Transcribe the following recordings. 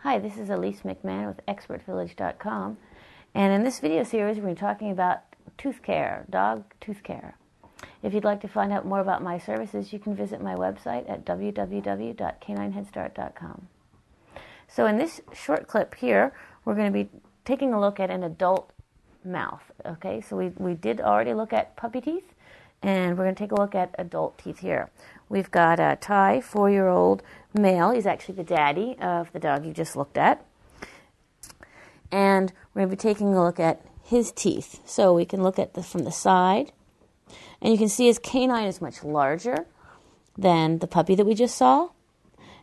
Hi, this is Elise McMahon with ExpertVillage.com, and in this video series we're going to be talking about tooth care, dog tooth care. If you'd like to find out more about my services, you can visit my website at www.canineheadstart.com. So in this short clip here, we're going to be taking a look at an adult mouth. Okay, so we did already look at puppy teeth, and we're going to take a look at adult teeth here. We've got a Ty, 4-year-old male. He's actually the daddy of the dog you just looked at. And we're going to be taking a look at his teeth. So we can look at this from the side. And you can see his canine is much larger than the puppy that we just saw.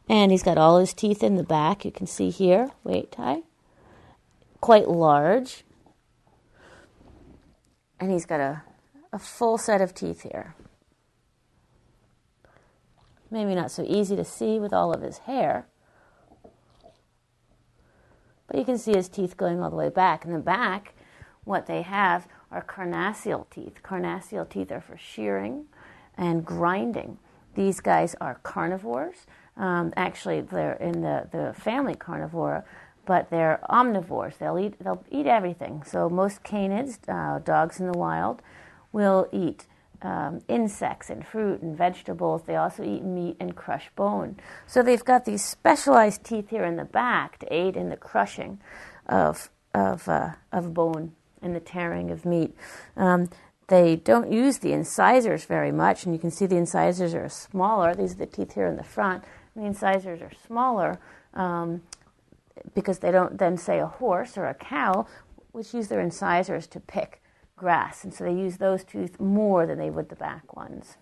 And he's got all his teeth in the back. You can see here. Wait, Ty. Quite large. And he's got a full set of teeth here. Maybe not so easy to see with all of his hair. But you can see his teeth going all the way back. In the back, what they have are carnassial teeth. Carnassial teeth are for shearing and grinding. These guys are carnivores. Actually, they're in the family Carnivora, but they're omnivores. They'll eat everything. So most canids, dogs in the wild, will eat insects and fruit and vegetables. They also eat meat and crush bone. So they've got these specialized teeth here in the back to aid in the crushing of bone and the tearing of meat. They don't use the incisors very much, and you can see the incisors are smaller. These are the teeth here in the front. And the incisors are smaller because they don't then, say, a horse or a cow, which use their incisors to pick grass, and so they use those teeth more than they would the back ones.